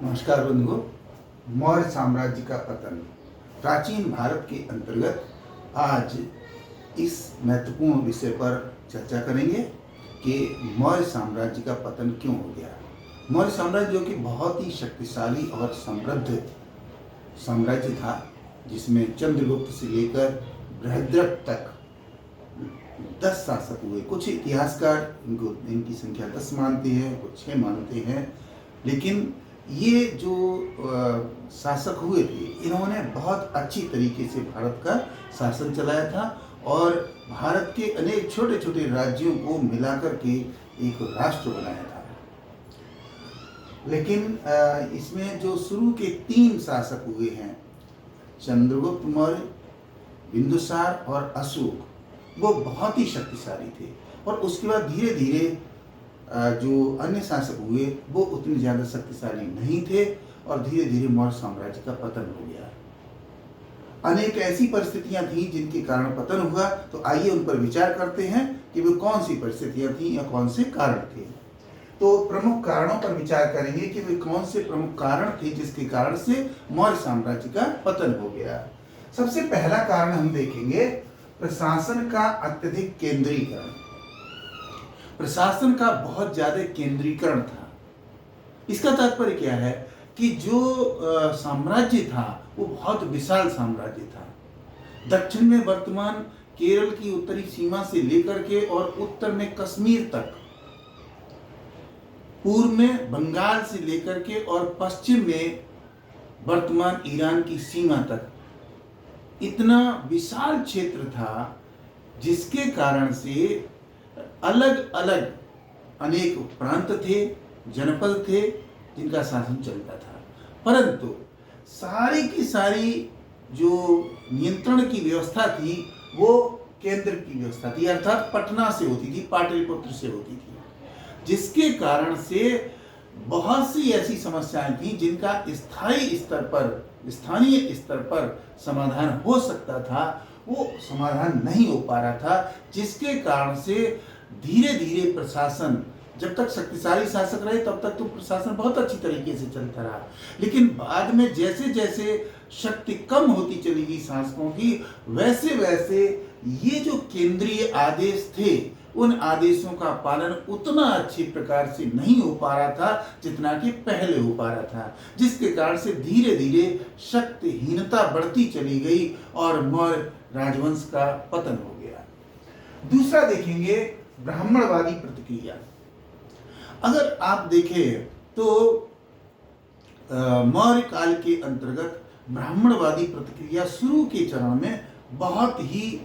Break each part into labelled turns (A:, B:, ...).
A: नमस्कार बंधुओं। मौर्य साम्राज्य का पतन प्राचीन भारत के अंतर्गत आज इस महत्वपूर्ण विषय पर चर्चा करेंगे कि मौर्य साम्राज्य का पतन क्यों हो गया। मौर्य साम्राज्य जो कि बहुत ही शक्तिशाली और समृद्ध साम्राज्य था, जिसमें चंद्रगुप्त से लेकर बृहद्रथ तक 10 शासक हुए। कुछ इतिहासकार इनकी संख्या 10 मानते हैं, कुछ 6 मानते हैं, लेकिन ये जो शासक हुए थे, इन्होंने बहुत अच्छी तरीके से भारत का शासन चलाया था और भारत के अनेक छोटे छोटे राज्यों को मिलाकर के एक राष्ट्र बनाया था। लेकिन इसमें जो शुरू के 3 शासक हुए हैं, चंद्रगुप्त मौर्य, बिंदुसार और अशोक, वो बहुत ही शक्तिशाली थे। और उसके बाद धीरे धीरे जो अन्य शासक हुए वो उतने ज़्यादा शक्तिशाली नहीं थे और धीरे धीरे मौर्य साम्राज्य का पतन हो गया। अनेक ऐसी परिस्थितियां थी जिनके कारण पतन हुआ, तो आइए उन पर विचार करते हैं कि वो कौन सी परिस्थितियां थी या कौन से कारण थे। तो प्रमुख कारणों पर विचार करेंगे कि वे कौन से प्रमुख कारण थे जिसके कारण से मौर्य साम्राज्य का पतन हो गया। सबसे पहला कारण हम देखेंगे प्रशासन का अत्यधिक केंद्रीकरण। प्रशासन का बहुत ज्यादा केंद्रीकरण था। इसका तात्पर्य क्या है कि जो साम्राज्य था वो बहुत विशाल साम्राज्य था। दक्षिण में वर्तमान केरल की उत्तरी सीमा से लेकर के और उत्तर में कश्मीर तक, पूर्व में बंगाल से लेकर के और पश्चिम में वर्तमान ईरान की सीमा तक इतना विशाल क्षेत्र था, जिसके कारण से अलग अलग अनेक प्रांत थे, जनपद थे जिनका शासन चलता था। परंतु सारी की सारी जो नियंत्रण की व्यवस्था थी वो केंद्र की व्यवस्था थी, अर्थात पटना से होती थी, पाटलिपुत्र से होती थी, जिसके कारण से बहुत सी ऐसी समस्याएं थी जिनका स्थानीय स्तर पर समाधान हो सकता था, वो समाधान नहीं हो पा रहा था, जिसके कारण से धीरे धीरे प्रशासन, जब तक शक्तिशाली शासक रहे तब तक तो प्रशासन बहुत अच्छी तरीके से चलता रहा, लेकिन बाद में जैसे जैसे शक्ति कम होती चली गई शासकों की, वैसे वैसे ये जो केंद्रीय आदेश थे उन आदेशों का पालन उतना अच्छी प्रकार से नहीं हो पा रहा था जितना कि पहले हो पा रहा था, जिसके कारण से धीरे धीरे शक्तिहीनता बढ़ती चली गई और मौर्य राजवंश का पतन हो गया। दूसरा देखेंगे ब्राह्मणवादी प्रतिक्रिया। अगर आप देखें तो मौर्य काल के अंतर्गत ब्राह्मणवादी प्रतिक्रिया शुरू के चरण में बहुत ही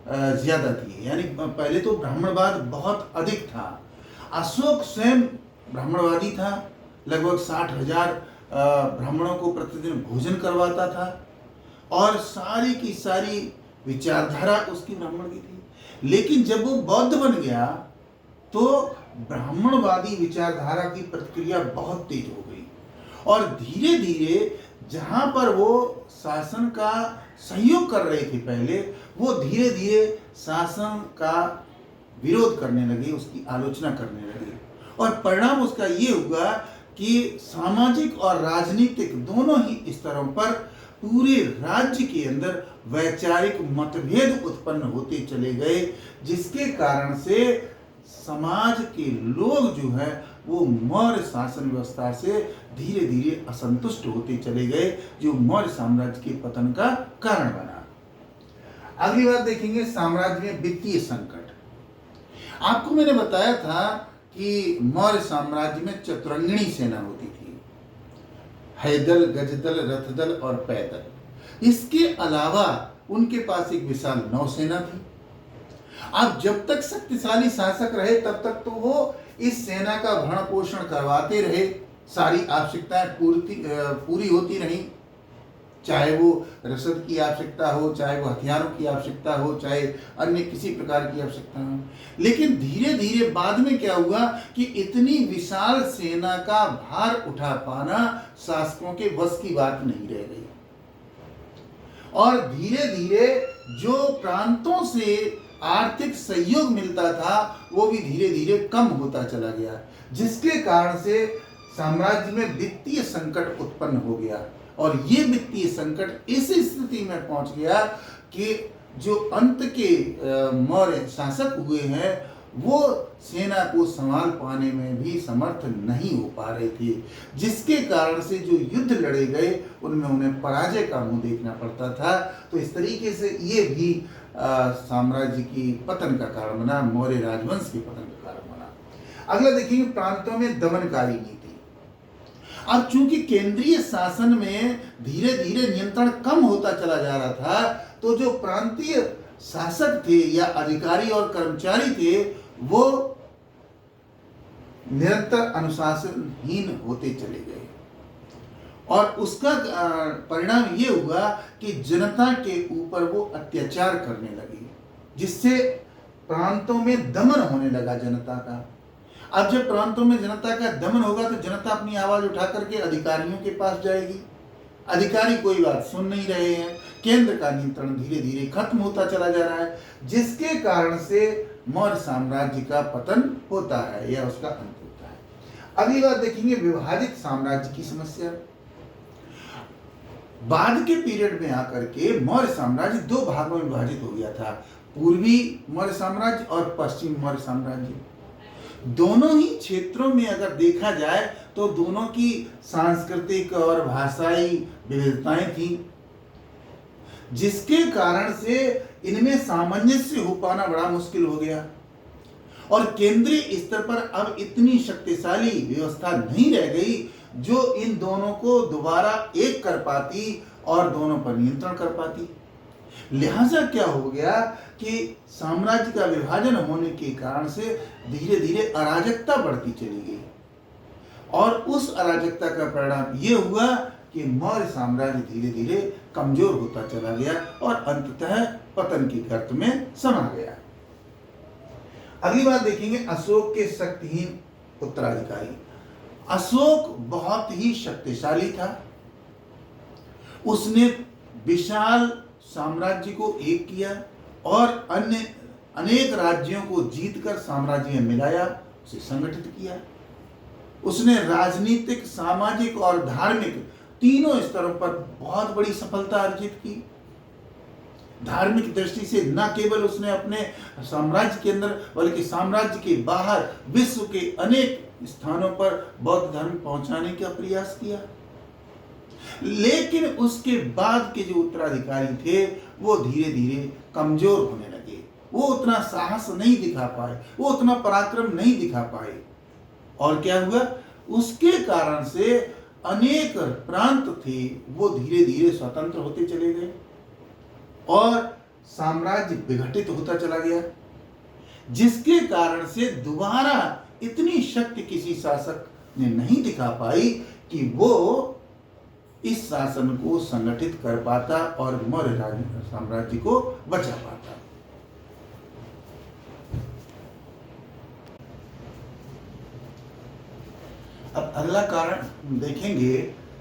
A: ज्यादा थी। यानी पहले तो ब्राह्मणवाद बहुत अधिक था। अशोक स्वयं ब्राह्मणवादी था, लगभग 60,000 ब्राह्मणों को प्रतिदिन भोजन करवाता था और सारी की सारी विचारधारा उसकी ब्राह्मण की थी। लेकिन जब वो बौद्ध बन गया तो ब्राह्मणवादी विचारधारा की प्रतिक्रिया बहुत तेज हो गई और धीरे धीरे जहां पर वो शासन का सहयोग कर रहे थे पहले, वो धीरे धीरे शासन का विरोध करने लगे, उसकी आलोचना करने लगे। और परिणाम उसका ये हुआ कि सामाजिक और राजनीतिक दोनों ही स्तरों पर पूरे राज्य के अंदर वैचारिक मतभेद उत्पन्न होते चले गए, जिसके कारण से समाज के लोग जो है वो मौर्य शासन व्यवस्था से धीरे धीरे असंतुष्ट होते चले गए, जो मौर्य साम्राज्य के पतन का कारण बना। अगली बात देखेंगे साम्राज्य में वित्तीय संकट। आपको मैंने बताया था कि मौर्य साम्राज्य में चतुरंगिणी सेना होती थी, हैदल, गजदल, रथदल और पैदल। इसके अलावा उनके पास एक विशाल नौसेना थी। अब जब तक शक्तिशाली शासक रहे तब तक तो वो इस सेना का भरण पोषण करवाते रहे, सारी आवश्यकताएं पूरी होती रही, चाहे वो रसद की आवश्यकता हो, चाहे वो हथियारों की आवश्यकता हो, चाहे अन्य किसी प्रकार की आवश्यकता हो। लेकिन धीरे धीरे बाद में क्या हुआ कि इतनी विशाल सेना का भार उठा पाना शासकों के बस की बात नहीं रह गई और धीरे धीरे जो प्रांतों से आर्थिक सहयोग मिलता था वो भी धीरे धीरे कम होता चला गया, जिसके कारण से साम्राज्य में वित्तीय संकट उत्पन्न हो गया और ये वित्तीय संकट इस स्थिति में पहुंच गया कि जो अंत के मौर्य शासक हुए हैं वो सेना को संभाल पाने में भी समर्थ नहीं हो पा रहे थे, जिसके कारण से जो युद्ध लड़े गए उनमें उन्हें पराजय का मुंह देखना पड़ता था। तो इस तरीके से ये भी साम्राज्य की पतन का कारण बना, मौर्य राजवंश के पतन का कारण बना। अगला देखेंगे प्रांतों में दमनकारी नीति। अब चूंकि केंद्रीय शासन में धीरे धीरे नियंत्रण कम होता चला जा रहा था, तो जो प्रांतीय शासक थे या अधिकारी और कर्मचारी थे वो निरंतर अनुशासनहीन होते चले गए और उसका परिणाम ये हुआ कि जनता के ऊपर वो अत्याचार करने लगे, जिससे प्रांतों में दमन होने लगा जनता का। अब जब प्रांतों में जनता का दमन होगा तो जनता अपनी आवाज उठा करके अधिकारियों के पास जाएगी। अधिकारी कोई बात सुन नहीं रहे हैं, केंद्र का नियंत्रण धीरे धीरे खत्म होता चला जा रहा है, जिसके कारण से मौर्य साम्राज्य का पतन होता है या उसका अंत होता है। अगली बात देखेंगे विभाजित साम्राज्य की समस्या। बाद के पीरियड में आकर के मौर्य साम्राज्य दो भागों में विभाजित हो गया था, पूर्वी मौर्य साम्राज्य और पश्चिमी मौर्य साम्राज्य। दोनों ही क्षेत्रों में अगर देखा जाए तो दोनों की सांस्कृतिक और भाषाई विविधताएं थी, जिसके कारण से इनमें सामंजस्य हो पाना बड़ा मुश्किल हो गया और केंद्रीय स्तर पर अब इतनी शक्तिशाली व्यवस्था नहीं रह गई जो इन दोनों को दोबारा एक कर पाती और दोनों पर नियंत्रण कर पाती। लिहाजा क्या हो गया कि साम्राज्य का विभाजन होने के कारण से धीरे धीरे अराजकता बढ़ती चली गई और उस अराजकता का परिणाम ये हुआ कि मौर्य साम्राज्य धीरे धीरे कमजोर होता चला गया और अंततः पतन की गर्त में समा गया। अगली बात देखेंगे अशोक के शक्तिहीन उत्तराधिकारी। अशोक बहुत ही शक्तिशाली था, उसने विशाल साम्राज्य को एक किया और अन्य अनेक राज्यों को जीतकर साम्राज्य में मिलाया, उसे संगठित किया। उसने राजनीतिक, सामाजिक और धार्मिक तीनों स्तरों पर बहुत बड़ी सफलता अर्जित की। धार्मिक दृष्टि से न केवल उसने अपने साम्राज्य के अंदर बल्कि साम्राज्य के बाहर विश्व के अनेक स्थानों पर बौद्ध धर्म पहुंचाने का प्रयास किया, लेकिन उसके बाद के जो उत्तराधिकारी थे वो धीरे धीरे कमजोर होने लगे। वो उतना साहस नहीं दिखा पाए, वो उतना पराक्रम नहीं दिखा पाए और क्या हुआ, उसके कारण से अनेक प्रांत थे वो धीरे धीरे स्वतंत्र होते चले गए और साम्राज्य विघटित होता चला गया, जिसके कारण से दोबारा इतनी शक्ति किसी शासक ने नहीं दिखा पाई कि वो इस शासन को संगठित कर पाता और मौर्य साम्राज्य को बचा पाता। अब अगला कारण देखेंगे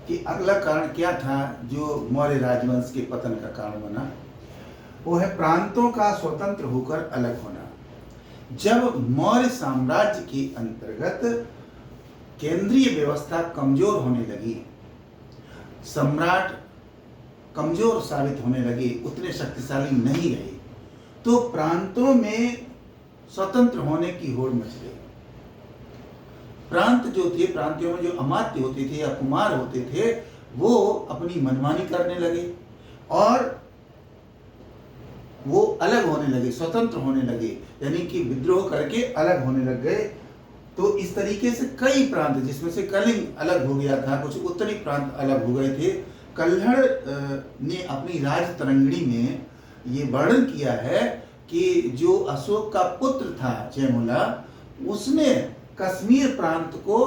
A: कि अगला कारण क्या था जो मौर्य राजवंश के पतन का कारण बना। वो है प्रांतों का स्वतंत्र होकर अलग होना। जब मौर्य साम्राज्य के अंतर्गत केंद्रीय व्यवस्था कमजोर होने लगी, सम्राट कमजोर साबित होने लगे, उतने शक्तिशाली नहीं रहे, तो प्रांतों में स्वतंत्र होने की होड़ मच गई। प्रांत जो थे, प्रांतियों में जो अमात्य होते थे या कुमार होते थे, वो अपनी मनमानी करने लगे और वो अलग होने लगे, स्वतंत्र होने लगे, यानी कि विद्रोह करके अलग होने लग गए। तो इस तरीके से कई प्रांत, जिसमें से कलिंग अलग हो गया था, कुछ उत्तरी प्रांत अलग हो गए थे। कल्हड़ ने अपनी राज तरंगिणी में ये वर्णन किया है कि जो अशोक का पुत्र था जयमुला, उसने कश्मीर प्रांत को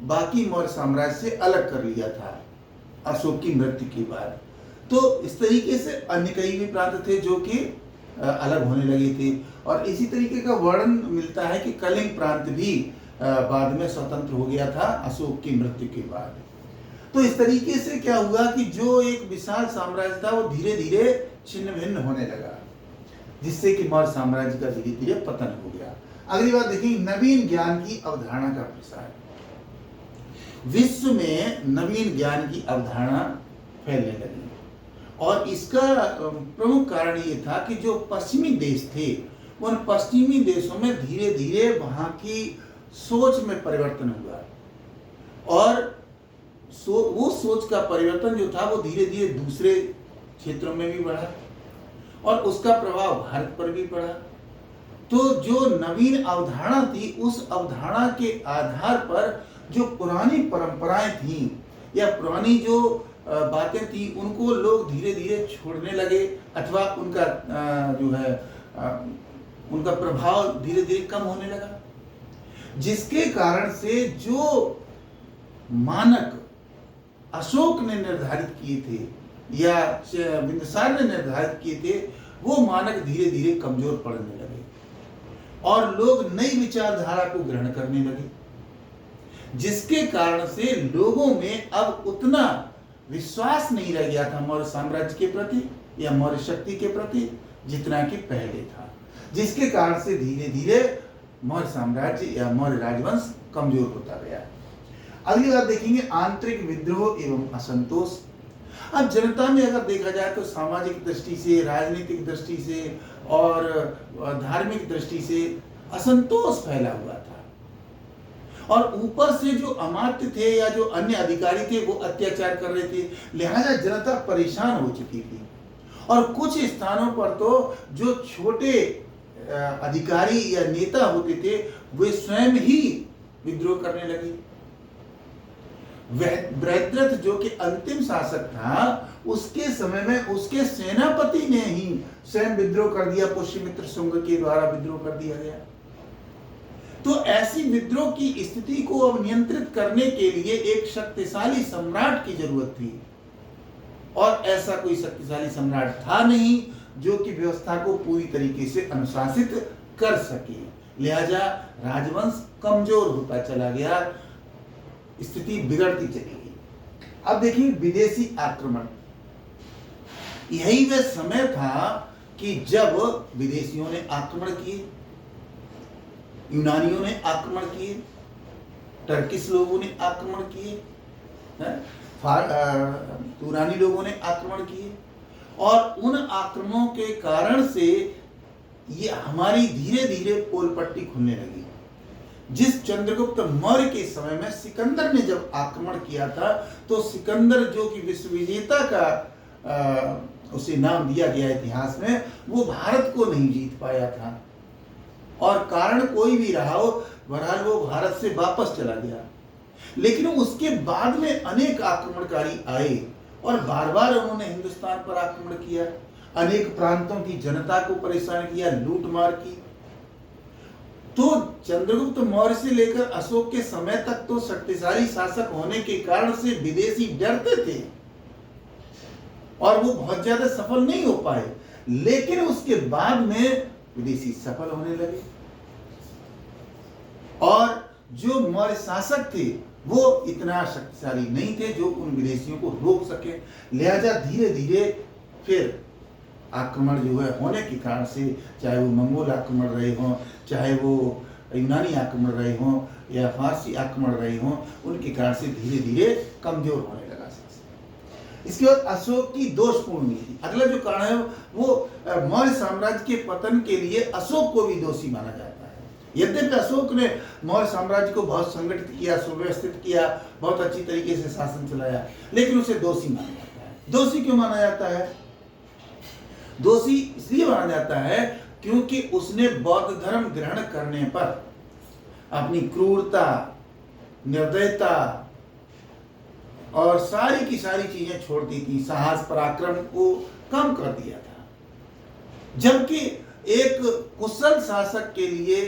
A: बाकी मौर्य साम्राज्य से अलग कर लिया था अशोक की मृत्यु के बाद। तो इस तरीके से अन्य कई भी प्रांत थे जो कि अलग होने लगे थे और इसी तरीके का वर्णन मिलता है कि कलिंग प्रांत भी बाद में स्वतंत्र हो गया था अशोक की मृत्यु के बाद। तो इस तरीके से क्या हुआ कि जो एक विशाल साम्राज्य था वो धीरे धीरे छिन्न भिन्न होने लगा, जिससे कि मौर्य साम्राज्य का धीरे धीरे पतन हो गया। अगली बात देखिए, नवीन ज्ञान की अवधारणा का प्रसार। विश्व में नवीन ज्ञान की अवधारणा फैलने लगी। और इसका प्रमुख कारण ये था कि जो पश्चिमी देश थे, उन पश्चिमी देशों में धीरे धीरे वहाँ की सोच में परिवर्तन हुआ, और वो सोच का परिवर्तन जो था वो धीरे धीरे दूसरे क्षेत्रों में भी बढ़ा, और उसका प्रभाव भारत पर भी पड़ा। तो जो नवीन अवधारणा थी, उस अवधारणा के आधार पर जो पुरानी परंपराएं थीं या पुरानी जो बातें थी, उनको लोग धीरे धीरे छोड़ने लगे, अथवा उनका जो है उनका प्रभाव धीरे धीरे कम होने लगा, जिसके कारण से जो मानक अशोक ने निर्धारित किए थे या बिंदुसार ने निर्धारित किए थे, वो मानक धीरे धीरे कमजोर पड़ने लगे और लोग नई विचारधारा को ग्रहण करने लगे, जिसके कारण से लोगों में अब उतना विश्वास नहीं रह गया था मौर्य साम्राज्य के प्रति या मौर्य शक्ति के प्रति जितना कि पहले था, जिसके कारण से धीरे धीरे मौर्य साम्राज्य या मौर्य राजवंश कमजोर होता गया। अगली बात देखेंगे, आंतरिक विद्रोह एवं असंतोष। अब जनता में अगर देखा जाए तो सामाजिक दृष्टि से, राजनीतिक दृष्टि से और धार्मिक दृष्टि से असंतोष फैला हुआ था, और ऊपर से जो अमात्य थे या जो अन्य अधिकारी थे वो अत्याचार कर रहे थे, लिहाजा जनता परेशान हो चुकी थी। और कुछ स्थानों पर तो जो छोटे अधिकारी या नेता होते थे वे स्वयं ही विद्रोह करने लगे। बृहद्रथ जो कि अंतिम शासक था, उसके समय में उसके सेनापति ने ही स्वयं विद्रोह कर दिया, पुष्यमित्र शुंग के द्वारा विद्रोह कर दिया गया। तो ऐसी विद्रोह की स्थिति को अब नियंत्रित करने के लिए एक शक्तिशाली सम्राट की जरूरत थी, और ऐसा कोई शक्तिशाली सम्राट था नहीं जो कि व्यवस्था को पूरी तरीके से अनुशासित कर सके। लिहाजा राजवंश कमजोर होता चला गया, स्थिति बिगड़ती चली गई। अब देखिए विदेशी आक्रमण, यही वह समय था कि जब विदेशियों ने आक्रमण किए, यूनानियों ने आक्रमण किए, टर्किश लोगों ने आक्रमण किए, तुरानी लोगों ने आक्रमण किए, और उन आक्रमणों के कारण से ये हमारी धीरे धीरे पोल पट्टी खुलने लगी। जिस चंद्रगुप्त मौर्य के समय में सिकंदर ने जब आक्रमण किया था, तो सिकंदर जो कि विश्व विजेता का उसे नाम दिया गया इतिहास में, वो भारत को नहीं जीत पाया था, और कारण कोई भी रहा हो, बहरहाल वो भारत से वापस चला गया। लेकिन उसके बाद में अनेक आक्रमणकारी आए और बार बार उन्होंने हिंदुस्तान पर आक्रमण किया, अनेक प्रांतों की जनता को परेशान किया, लूट मार की। तो चंद्रगुप्त मौर्य से लेकर अशोक के समय तक तो शक्तिशाली शासक होने के कारण से विदेशी डरते थे और वो बहुत ज्यादा सफल नहीं हो पाए, लेकिन उसके बाद में विदेशी सफल होने लगे, और जो मौर्य शासक थे वो इतना शक्तिशाली नहीं थे जो उन विदेशियों को रोक सके। लिहाजा धीरे धीरे फिर आक्रमण जो है होने के कारण से, चाहे वो मंगोल आक्रमण रहे हों, चाहे वो यूनानी आक्रमण रहे हों या फारसी आक्रमण रहे हों, उनके कारण से धीरे धीरे कमजोर होने लगा शासन। इसके बाद अशोक की दोषपूर्ण नीति, अगला जो कारण है वो मौर्य साम्राज्य के पतन के लिए अशोक को भी दोषी माना जाता है। यद्यपि अशोक ने मौर्य साम्राज्य को बहुत संगठित किया, सुव्यवस्थित किया, बहुत अच्छी तरीके से शासन चलाया, लेकिन उसे दोषी माना जाता है। दोषी क्यों माना जाता है? दोषी इसलिए माना जाता है क्योंकि उसने बौद्ध धर्म ग्रहण करने पर अपनी क्रूरता, निर्दयता और सारी की सारी चीजें छोड़ दी थी, साहस पराक्रम को कम कर दिया था। जबकि एक कुशल शासक के लिए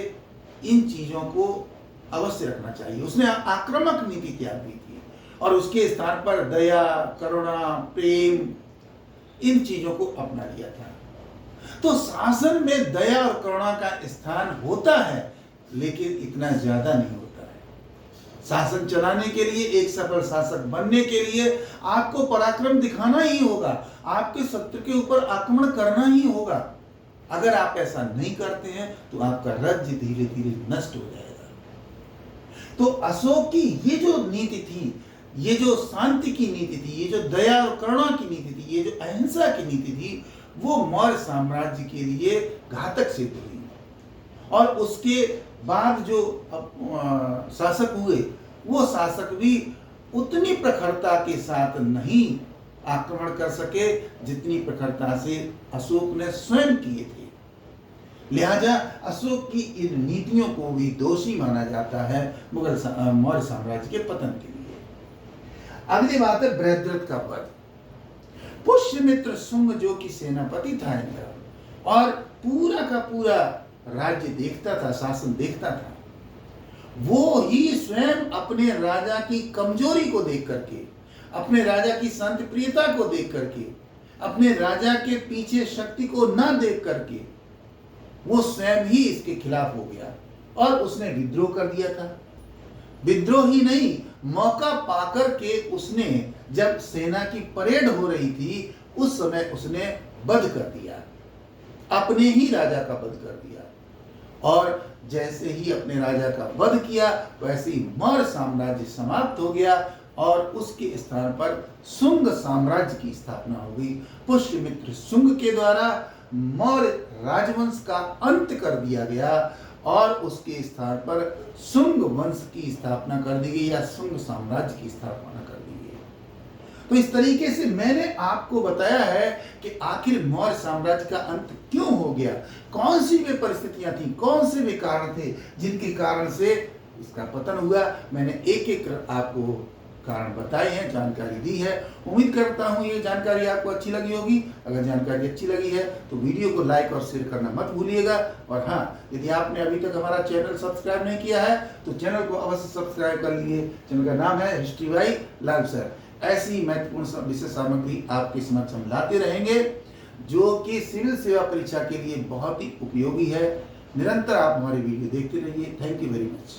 A: इन चीजों को अवश्य रखना चाहिए। उसने आक्रामक नीति त्याग दी थी और उसके स्थान पर दया, करुणा, प्रेम, इन चीजों को अपना लिया था। तो शासन में दया और करुणा का स्थान होता है, लेकिन इतना ज्यादा नहीं होता है। शासन चलाने के लिए, एक सफल शासक बनने के लिए आपको पराक्रम दिखाना ही होगा, आपके शत्रु के ऊपर आक्रमण करना ही होगा। अगर आप ऐसा नहीं करते हैं तो आपका राज्य धीरे धीरे नष्ट हो जाएगा। तो अशोक की ये जो नीति थी, ये जो शांति की नीति थी, ये जो दया और करुणा की नीति थी, ये जो अहिंसा की नीति थी, वो मौर्य साम्राज्य के लिए घातक सिद्ध हुई। और उसके बाद जो शासक हुए, वो शासक भी उतनी प्रखरता के साथ नहीं आक्रमण कर सके जितनी प्रखरता से अशोक ने स्वयं किए थे। लिहाजा अशोक की इन नीतियों को भी दोषी माना जाता है मौर्य साम्राज्य के पतन के लिए। अगली बात है बृहद्रथ का वध। पुष्यमित्र शुंग जो कि सेनापति था इनका, और पूरा का पूरा राज्य देखता था, शासन देखता था, वो ही स्वयं अपने राजा की कमजोरी को देख करके, अपने राजा की शांति प्रियता को देख करके, अपने राजा के पीछे शक्ति को न देख करके, वो स्वयं ही इसके खिलाफ हो गया और उसने विद्रोह कर दिया था। विद्रोह ही नहीं, मौका पाकर के उसने, जब सेना की परेड हो रही थी, उस समय उसने वध कर दिया, अपने ही राजा का वध कर दिया। और जैसे ही अपने राजा का वध किया, वैसे ही मौर्य साम्राज्य समाप्त हो गया और उसके स्थान पर शुंग साम्राज्य की स्थापना हो गई। पुष्यमित्र शुंग के द्वारा मौर्य राजवंश का अंत कर दिया गया और उसके स्थान पर शुंग वंश की स्थापना कर दी गई, या शुंग साम्राज्य की स्थापना कर दी गई। तो इस तरीके से मैंने आपको बताया है कि आखिर मौर्य साम्राज्य का अंत क्यों हो गया, कौन सी वे परिस्थितियां थी, कौन से वे कारण थे जिनके कारण से इसका पतन हुआ। मैंने एक एक आपको कारण बताए हैं, जानकारी दी है। उम्मीद करता हूं ये जानकारी आपको अच्छी लगी होगी। अगर जानकारी अच्छी लगी है तो वीडियो को लाइक और शेयर करना मत भूलिएगा। और हाँ, यदि आपने अभी तक हमारा चैनल सब्सक्राइब नहीं किया है तो चैनल को अवश्य सब्सक्राइब कर लीजिए। चैनल का नाम है हिस्ट्री बाय लाइव सर। ऐसी महत्वपूर्ण विषय सामग्री आपके समक्ष हम लाते रहेंगे, जो कि सिविल सेवा परीक्षा के लिए बहुत ही उपयोगी है। निरंतर आप हमारी वीडियो देखते रहिए। Thank you very much.